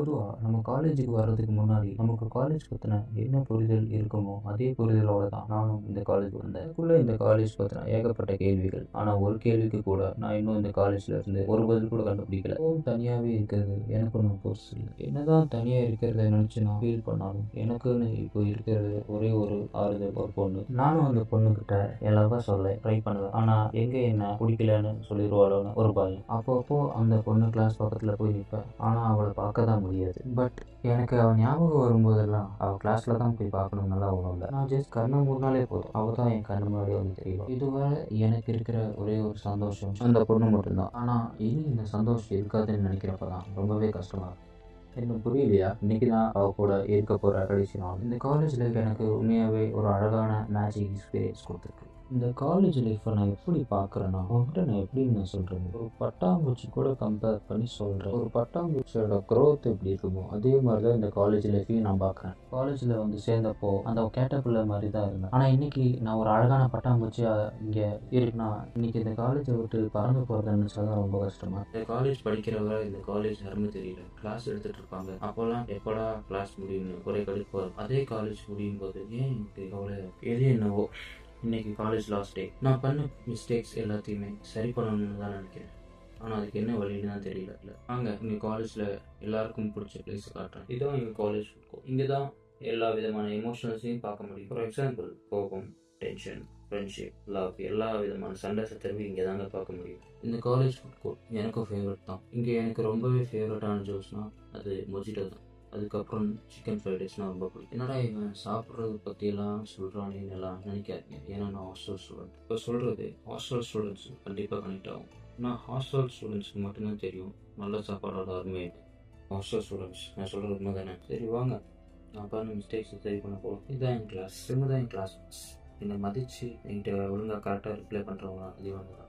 பொதுவா நம்ம காலேஜுக்கு வர்றதுக்கு முன்னாடி நமக்கு காலேஜ் பத்தின என்ன புரிதல் இருக்குமோ அதே புரிதலோட தான் நானும் இந்த காலேஜ் வந்தேன். அதுக்குள்ள இந்த காலேஜ் பத்தின ஏகப்பட்ட கேள்விகள். ஆனா ஒரு கேள்விக்கு கூட நான் இன்னும் இந்த காலேஜ்ல இருந்து ஒரு பதில் கூட கண்டுபிடிக்கல. தனியாவே இருக்கிறது எனக்கு ஒன்றும் புதுசு இல்லை. என்னதான் தனியா இருக்கிறத நினைச்சு நான் ஃபீல் பண்ணாலும் எனக்குன்னு இப்போ இருக்கிறது ஒரே ஒரு ஆறுதல், ஒரு பொண்ணு. நானும் அந்த பொண்ணுகிட்ட என் லவ்வ சொல்ல ட்ரை பண்ணுவேன். ஆனா எங்க என்ன பிடிக்கலன்னு சொல்லிடுவாளோன்னு ஒரு பயம். அப்பப்போ அந்த பொண்ணு கிளாஸ் பக்கத்துல போய் நிற்பேன். ஆனா அவளை பார்க்க தான் முடியாது. பட் எனக்கு அவள் ஞாபகம் வரும்போதெல்லாம் அவள் கிளாஸ்ல தான் போய் பார்க்கணும்னுலாம் ஒன்றும் இல்லை. நான் ஜஸ்ட் கண்ணை மூடினாலே போதும், அவள் தான் என் கண்ணு முன்னாடியே வந்து தெரியும். இதுவரை எனக்கு இருக்கிற ஒரே ஒரு சந்தோஷம் அந்த பொண்ணு மட்டும்தான். ஆனா இனி இந்த சந்தோஷம் இருக்காதுன்னு நினைக்கிறப்பதான் ரொம்பவே கஷ்டமா இருக்கு. எனக்கு புரியலையா? இன்னைக்கு தான் அவ கூட இருக்க போற கடைசி நாள். இந்த காலேஜ் லைஃப் எனக்கு உண்மையாவே ஒரு அழகான மேஜிக் எக்ஸ்பீரியன்ஸ் கொடுத்துருக்கு. இந்த காலேஜ் லைஃப்பை நான் எப்படி பார்க்குறேன்னா, உங்கள்கிட்ட நான் எப்படின்னு நான் சொல்கிறேன், ஒரு பட்டாம்பூச்சி கூட கம்பேர் பண்ணி சொல்கிறேன். ஒரு பட்டாம்பூச்சியோட க்ரோத் எப்படி இருக்குமோ அதே மாதிரி தான் இந்த காலேஜ் லைஃப்பையும் நான் பார்க்குறேன். காலேஜில் வந்து சேர்ந்தப்போ அந்த கேட்டபிள்ளை மாதிரி தான் இருந்தேன். ஆனால் இன்னைக்கு நான் ஒரு அழகான பட்டாம்பூச்சியாக இங்கே இருக்குன்னா, இன்னைக்கு இந்த காலேஜை விட்டு பறந்து போகிறத நினச்சா தான் ரொம்ப கஷ்டமா. இந்த காலேஜ் படிக்கிறவரை இந்த காலேஜ் யாருமே தெரியல. கிளாஸ் எடுத்துட்டு இருப்பாங்க. அப்போல்லாம் எப்படா கிளாஸ் முடியும்னு ஒரே கடுப்பு வரும். அதே காலேஜ் முடியும் போது ஏன் எனக்கு கவலை எது என்னவோ. இன்னைக்கு காலேஜ் லாஸ்ட் டே. நான் பண்ண மிஸ்டேக்ஸ் எல்லாத்தையுமே சரி பண்ணணும்னு தான் நினைக்கிறேன். ஆனால் அதுக்கு என்ன வழின்னு தான் தெரியல. வாங்க இங்கே காலேஜில் எல்லாருக்கும் பிடிச்ச பிளேஸ் காட்டுறேன். இதுதான் எங்கள் காலேஜ் இருக்கும். இங்கே தான் எல்லா விதமான எமோஷனல்ஸையும் பார்க்க முடியும். ஃபார் எக்ஸாம்பிள் கோபம், டென்ஷன், ஃப்ரெண்ட்ஷிப், லவ், எல்லா விதமான சண்டை சச்சரவு இங்கே தாங்க பார்க்க முடியும். இந்த காலேஜ் ஃபுட் கோர்ட் எனக்கும் ஃபேவரட் தான். இங்கே எனக்கு ரொம்பவே ஃபேவரட்டான ஜூஸ்னால் அது மொஜிட்டோ தான். அதுக்கப்புறம் சிக்கன் ஃப்ரைட் ரைஸ்னால் ரொம்ப பிடிக்கும். என்னடா இவன் சாப்பிட்றது பற்றியெல்லாம் சொல்கிறானேன்னு எல்லாம் நினைக்காதீங்க. ஏன்னா நான் ஹாஸ்டல் ஸ்டூடெண்ட். இப்போ சொல்கிறது ஹாஸ்டல் ஸ்டூடெண்ட்ஸ் கண்டிப்பாக கனெக்ட் ஆகும். நான் ஹாஸ்டல் ஸ்டூடெண்ட்ஸ்க்கு மட்டும்தான் தெரியும் நல்ல சாப்பாடோட அருமை. ஹாஸ்டல் ஸ்டூடெண்ட்ஸ் நான் சொல்கிறது உண்மை தானே? சரி வாங்க, நான் பண்ண மிஸ்டேக்ஸை சரி பண்ண போகிறோம். இதுதான் என் கிளாஸ். இவங்க தான் என் கிளாஸ். என்னை மதித்து என்கிட்ட ஒழுங்காக கரெக்டாக ரிப்ளை பண்ணுறவங்க அதிகமாக தான்.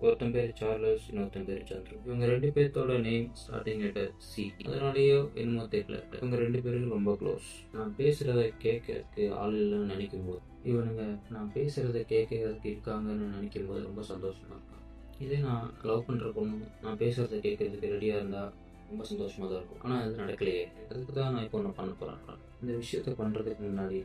ஒருத்தன் பேர் சார்லஸ், இன்னொருத்தன் பேர் சந்திரு. இவங்க ரெண்டு பேர்த்தோட நேம் ஸ்டார்டிங் லெட்டர் சி. அதனாலேயோ என்னமோ தெரியல, இவங்க ரெண்டு பேரும் ரொம்ப க்ளோஸ். நான் பேசுகிறத கேட்கறதுக்கு ஆள் இல்லைன்னு நினைக்கும் போது, இவனுங்க நான் பேசுகிறத கேட்கறதுக்கு இருக்காங்கன்னு நினைக்கும் போது ரொம்ப சந்தோஷமாக இருக்கும். இதே நான் லவ் பண்ணுற பொண்ணு நான் பேசுகிறத கேட்கறதுக்கு ரெடியாக இருந்தால் ரொம்ப சந்தோஷமாக தான் இருக்கும். ஆனால் அது நடக்கலையே. அதுக்கு தான் நான் இப்போ ஒன்று பண்ண போகிறேன். இந்த விஷயத்த பண்ணுறதுக்கு முன்னாடி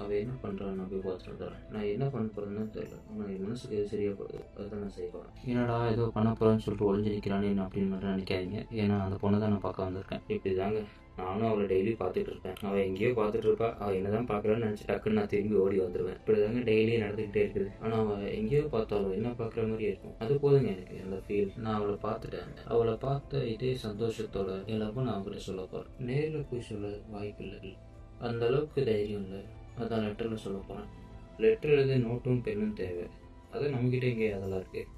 அவள் என்ன பண்ணுறான்னு நான் போய் பார்த்துட்டு வந்துடுறேன். நான் என்ன பண்ண போகிறேன்னு தெரியல. ஆனால் என் மனசுக்கு எது சரியாக போகுது அதுதான் நான் செய்ய போகிறேன். என்னடா ஏதோ பண்ண போகிறேன்னு சொல்லிட்டு ஒழிஞ்சு நிற்கிறானே அப்படின்னு மட்டும் நினைக்காதீங்க. ஏன்னா அந்த பொண்ணை தான் நான் பார்க்க வந்திருக்கேன். இப்படி தாங்க நானும் அவளை டெய்லி பார்த்துட்டு இருப்பேன். அவள் எங்கேயோ பார்த்துட்டு இருப்பா. அவள் என்ன தான் பார்க்குறான்னு நினச்சி டக்குன்னு நான் திரும்பி ஓடி வந்துடுவேன். இப்படி தாங்க டெய்லி நடந்துக்கிட்டே இருக்குது. ஆனால் அவள் எங்கேயோ பார்த்தாலும் என்ன பார்க்குற மாதிரியே இருக்கும். அது போதுங்க எனக்கு அந்த ஃபீல். நான் அவளை பார்த்துட்டேன். அவளை பார்த்த இதே சந்தோஷத்தோட எல்லாருக்கும் நான் அவங்கள்ட்ட சொல்ல போகிறேன். நேரில் போய் சொல்ல வாய்ப்பு இல்லை, அந்த அளவுக்கு தைரியம் இல்லை. அதான் லெட்டரில் சொல்ல போகிறேன். லெட்டர் எழுதி நோட்டும் பெண்ணும் தேவை. அது நம்மக்கிட்ட இங்கே அதெல்லாம் இருக்குது.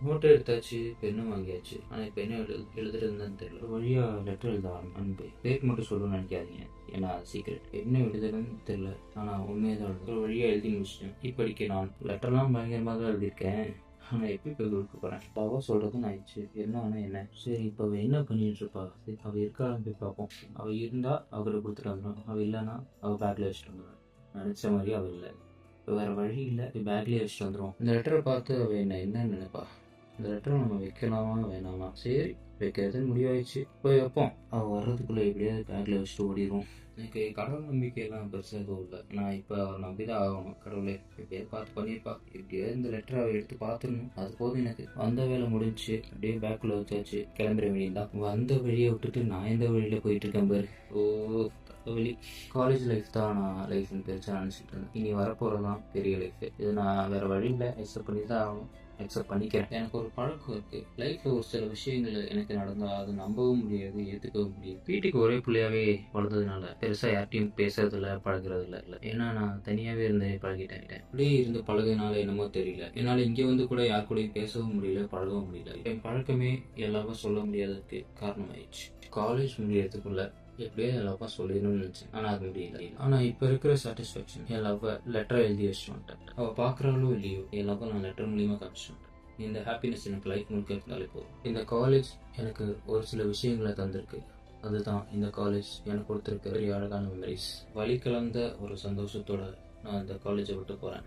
நோட்டை எடுத்தாச்சு, பெண்ணும் வாங்கியாச்சு. ஆனால் இப்போ என்ன எழுதுறதுன்னு தெரியல. ஒரு வழியாக லெட்டர் எழுத அனுப்பி பேர் மட்டும் சொல்லணும்னு நினைக்காதீங்க. ஏன்னா சீக்ரெட். என்ன எழுதுறதுன்னு தெரியல. ஆனால் உண்மையாக தான் எழுது. ஒரு வழியாக எழுதி முடிச்சிட்டேன். இப்படிக்கு நான் லெட்டர்லாம் பயங்கரமாக தான் எழுதியிருக்கேன். ஆனால் எப்படி போய் கொடுக்க போகிறேன்? அவள் சொல்கிறதுன்னு ஆயிடுச்சு. என்ன ஆனால் என்ன சரி, இப்போ அவள் என்ன பண்ணிட்டு இருப்பா? அவள் இருக்கான்னு போய் பார்ப்போம். அவள் இருந்தால் அவகிட்ட கொடுத்துட்டு வந்துடும். அவள் இல்லைன்னா அவள் பேக்கில் வச்சுட்டு வந்துடுவேன். நினச்ச மாதிரி அவள் இல்லை. இப்போ வேறு வழி இல்லை, பேக்லேயே வச்சுட்டு வந்துடும். இந்த லெட்டரை பார்த்து அவள் என்னன்னு நினைப்பா? இந்த லெட்டரை நம்ம வைக்கலாமா வேணாமா? சரி வைக்கிறதுன்னு முடிவாயிடுச்சு, போய் வைப்போம். அவள் வர்றதுக்குள்ளே எப்படியாவது பேக்கில் வச்சுட்டு ஓடிடும். எனக்கு கடவுள் நம்பிக்கையெல்லாம் பெருசாக எதுவும் இல்லை. நான் இப்போ அவள் நம்பி தான் ஆகணும். கடவுளே எப்படியாவது பார்த்து பண்ணியிருப்பா. எப்படியாவது இந்த லெட்டரை அவள் எடுத்து பார்த்துடணும். அது போதும் எனக்கு. வந்த வேலை முடிஞ்சு அப்படியே பேக்கில் வச்சாச்சு. கிளம்புற வேண்டியதான். வந்த வழியை விட்டுட்டு நான் எந்த வழியில் போயிட்டு இருக்கேன் பாரு. ஓ வழி. காலேஜ் லைஃப் தான் நான் லைஃப்னு பெருசாக நினச்சிட்டு இருந்தேன். இனி வரப்போகிறது தான் பெரிய லைஃப். இது நான் வேறு வழி இல்லை, அக்செப்ட் பண்ணி தான் ஆகணும். அக்செப்ட் பண்ணிக்கிறேன். எனக்கு ஒரு பழக்கம் இருக்குது. லைஃப்பில் ஒரு சில விஷயங்கள் எனக்கு நடந்தால் அது நம்பவும் முடியாது, ஏற்றுக்கவும் முடியாது. வீட்டுக்கு ஒரே பிள்ளையாவே வளர்ந்ததுனால பெருசாக யார்ட்டையும் பேசுறதில்ல, பழகிறதில்ல. ஏன்னா நான் தனியாகவே இருந்து பழகிட்டேன். அப்படியே இருந்து பழகினால என்னமோ தெரியல, என்னால் இங்கே வந்து கூட யார் கூடயும் பேசவும் முடியல, பழகவும் முடியல. என் பழக்கமே எல்லாரும் சொல்ல முடியாததுக்கு காரணமாயிடுச்சு. காலேஜ் முடியறதுக்குள்ள எப்படியோ என் லவ்வாக சொல்லிடணும்னு நினச்சேன். ஆனால் அது முடியல. ஆனால் இப்போ இருக்கிற சாட்டிஸ்ஃபேக்ஷன் என் லவ்வை லெட்டரை எழுதி வச்சுட்டு வந்துட்டேன். அவள் பார்க்குறாளோ இல்லையோ என் லவ்வை நான் லெட்டர் மூலியமாக காமிச்சு வந்துட்டேன். இந்த ஹாப்பினஸ் எனக்கு லைஃப் முழுக்க இருந்தாலே போதும். இந்த காலேஜ் எனக்கு ஒரு சில விஷயங்களை தந்திருக்கு. அதுதான் இந்த காலேஜ் எனக்கு கொடுத்துருக்க பெரிய அழகான மெமரிஸ். வழி கலந்த ஒரு சந்தோஷத்தோட நான் இந்த காலேஜை விட்டு போகிறேன்.